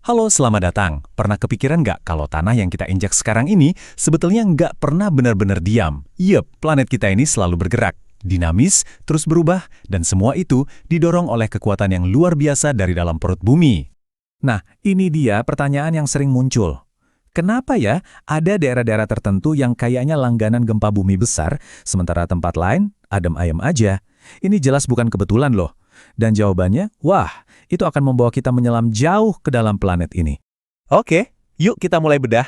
Halo, selamat datang. Pernah kepikiran nggak kalau tanah yang kita injak sekarang ini sebetulnya nggak pernah benar-benar diam? Yep, planet kita ini selalu bergerak, dinamis, terus berubah, dan semua itu didorong oleh kekuatan yang luar biasa dari dalam perut bumi. Nah, ini dia pertanyaan yang sering muncul. Kenapa ya ada daerah-daerah tertentu yang kayaknya langganan gempa bumi besar, sementara tempat lain adem ayem aja? Ini jelas bukan kebetulan loh. Dan jawabannya, wah, itu akan membawa kita menyelam jauh ke dalam planet ini. Oke, yuk kita mulai bedah.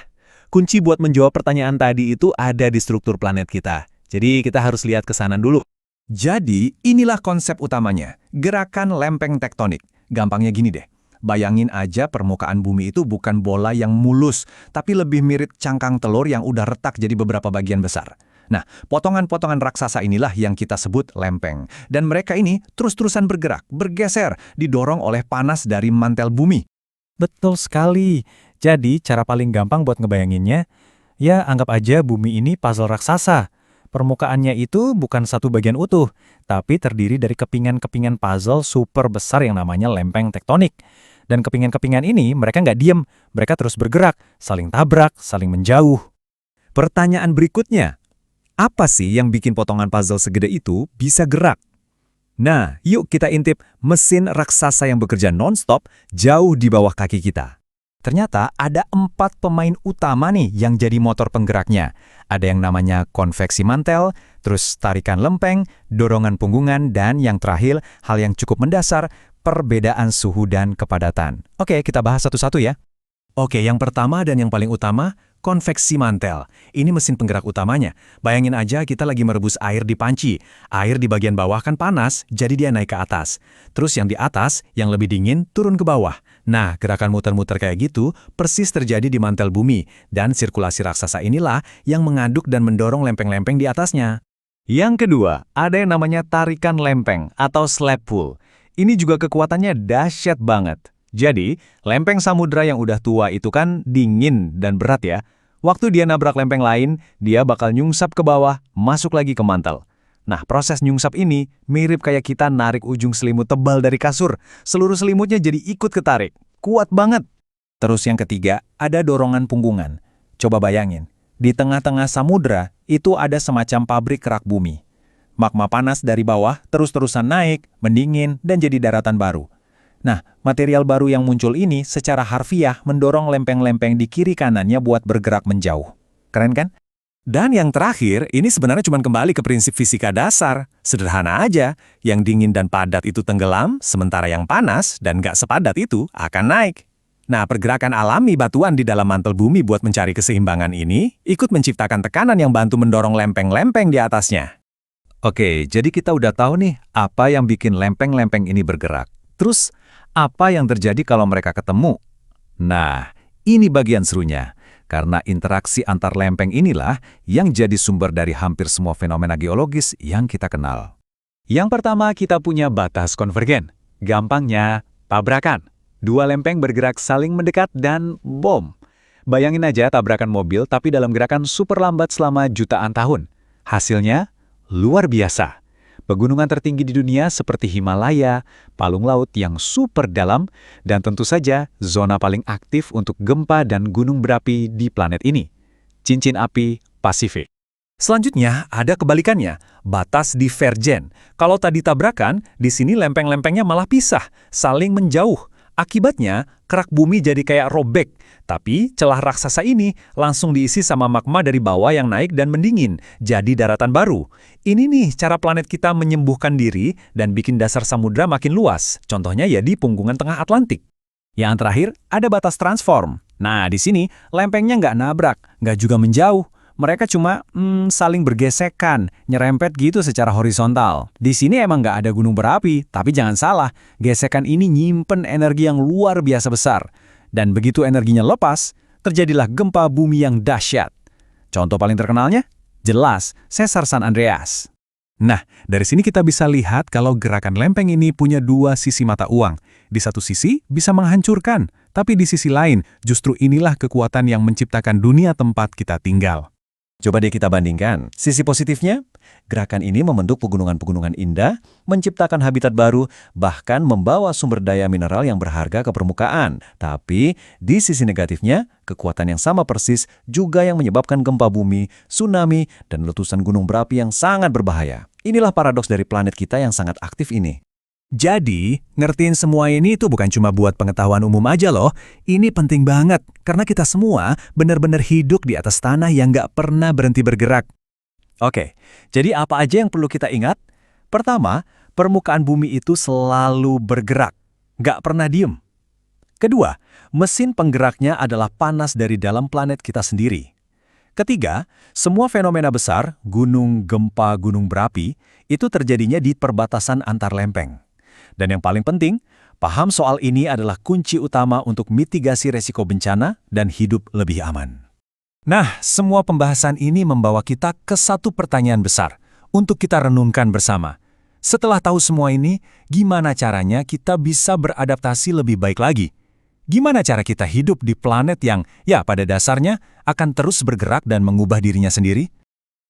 Kunci buat menjawab pertanyaan tadi itu ada di struktur planet kita. Jadi kita harus lihat ke sana dulu. Jadi, inilah konsep utamanya, gerakan lempeng tektonik. Gampangnya gini deh, bayangin aja permukaan bumi itu bukan bola yang mulus, tapi lebih mirip cangkang telur yang udah retak jadi beberapa bagian besar. Nah, potongan-potongan raksasa inilah yang kita sebut lempeng. Dan mereka ini terus-terusan bergerak, bergeser, didorong oleh panas dari mantel bumi. Betul sekali. Jadi, cara paling gampang buat ngebayanginnya, ya anggap aja bumi ini puzzle raksasa. Permukaannya itu bukan satu bagian utuh, tapi terdiri dari kepingan-kepingan puzzle super besar yang namanya lempeng tektonik. Dan kepingan-kepingan ini mereka nggak diem, mereka terus bergerak, saling tabrak, saling menjauh. Pertanyaan berikutnya, apa sih yang bikin potongan puzzle segede itu bisa gerak? Nah, yuk kita intip mesin raksasa yang bekerja non-stop jauh di bawah kaki kita. Ternyata ada 4 pemain utama nih yang jadi motor penggeraknya. Ada yang namanya konveksi mantel, terus tarikan lempeng, dorongan punggungan, dan yang terakhir, hal yang cukup mendasar, perbedaan suhu dan kepadatan. Oke, kita bahas satu-satu ya. Oke, yang pertama dan yang paling utama, konveksi mantel. Ini mesin penggerak utamanya. Bayangin aja kita lagi merebus air di panci. Air di bagian bawah kan panas, jadi dia naik ke atas. Terus yang di atas, yang lebih dingin, turun ke bawah. Nah, gerakan muter-muter kayak gitu persis terjadi di mantel bumi. Dan sirkulasi raksasa inilah yang mengaduk dan mendorong lempeng-lempeng di atasnya. Yang kedua, ada yang namanya tarikan lempeng atau slap pull. Ini juga kekuatannya dahsyat banget. Jadi, lempeng samudra yang udah tua itu kan dingin dan berat ya. Waktu dia nabrak lempeng lain, dia bakal nyungsap ke bawah, masuk lagi ke mantel. Nah, proses nyungsap ini mirip kayak kita narik ujung selimut tebal dari kasur. Seluruh selimutnya jadi ikut ketarik. Kuat banget. Terus yang ketiga, ada dorongan punggungan. Coba bayangin, di tengah-tengah samudra itu ada semacam pabrik kerak bumi. Magma panas dari bawah terus-terusan naik, mendingin, dan jadi daratan baru. Nah, material baru yang muncul ini secara harfiah mendorong lempeng-lempeng di kiri kanannya buat bergerak menjauh. Keren kan? Dan yang terakhir, ini sebenarnya cuma kembali ke prinsip fisika dasar. Sederhana aja, yang dingin dan padat itu tenggelam, sementara yang panas dan nggak sepadat itu akan naik. Nah, pergerakan alami batuan di dalam mantel bumi buat mencari keseimbangan ini ikut menciptakan tekanan yang bantu mendorong lempeng-lempeng di atasnya. Oke, jadi kita udah tahu nih apa yang bikin lempeng-lempeng ini bergerak. Terus, apa yang terjadi kalau mereka ketemu? Nah, ini bagian serunya. Karena interaksi antar lempeng inilah yang jadi sumber dari hampir semua fenomena geologis yang kita kenal. Yang pertama, kita punya batas konvergen. Gampangnya, tabrakan. Dua lempeng bergerak saling mendekat dan bom. Bayangin aja tabrakan mobil tapi dalam gerakan super lambat selama jutaan tahun. Hasilnya luar biasa. Pegunungan tertinggi di dunia seperti Himalaya, palung laut yang super dalam, dan tentu saja zona paling aktif untuk gempa dan gunung berapi di planet ini. Cincin api Pasifik. Selanjutnya ada kebalikannya, batas divergen. Kalau tadi tabrakan, di sini lempeng-lempengnya malah pisah, saling menjauh. Akibatnya, kerak bumi jadi kayak robek. Tapi celah raksasa ini langsung diisi sama magma dari bawah yang naik dan mendingin, jadi daratan baru. Ini nih cara planet kita menyembuhkan diri dan bikin dasar samudra makin luas. Contohnya ya di punggungan tengah Atlantik. Yang terakhir, ada batas transform. Nah, di sini lempengnya nggak nabrak, nggak juga menjauh. Mereka cuma saling bergesekan, nyerempet gitu secara horizontal. Di sini emang nggak ada gunung berapi, tapi jangan salah, gesekan ini nyimpen energi yang luar biasa besar. Dan begitu energinya lepas, terjadilah gempa bumi yang dahsyat. Contoh paling terkenalnya? Jelas, Sesar San Andreas. Nah, dari sini kita bisa lihat kalau gerakan lempeng ini punya dua sisi mata uang. Di satu sisi bisa menghancurkan, tapi di sisi lain justru inilah kekuatan yang menciptakan dunia tempat kita tinggal. Coba deh kita bandingkan. Sisi positifnya, gerakan ini membentuk pegunungan-pegunungan indah, menciptakan habitat baru, bahkan membawa sumber daya mineral yang berharga ke permukaan. Tapi, di sisi negatifnya, kekuatan yang sama persis juga yang menyebabkan gempa bumi, tsunami, dan letusan gunung berapi yang sangat berbahaya. Inilah paradoks dari planet kita yang sangat aktif ini. Jadi, ngertiin semua ini itu bukan cuma buat pengetahuan umum aja loh. Ini penting banget, karena kita semua benar-benar hidup di atas tanah yang nggak pernah berhenti bergerak. Oke, jadi apa aja yang perlu kita ingat? Pertama, permukaan bumi itu selalu bergerak, nggak pernah diem. Kedua, mesin penggeraknya adalah panas dari dalam planet kita sendiri. Ketiga, semua fenomena besar, gunung, gempa, gunung berapi, itu terjadinya di perbatasan antar lempeng. Dan yang paling penting, paham soal ini adalah kunci utama untuk mitigasi resiko bencana dan hidup lebih aman. Nah, semua pembahasan ini membawa kita ke satu pertanyaan besar untuk kita renungkan bersama. Setelah tahu semua ini, gimana caranya kita bisa beradaptasi lebih baik lagi? Gimana cara kita hidup di planet yang, ya pada dasarnya, akan terus bergerak dan mengubah dirinya sendiri?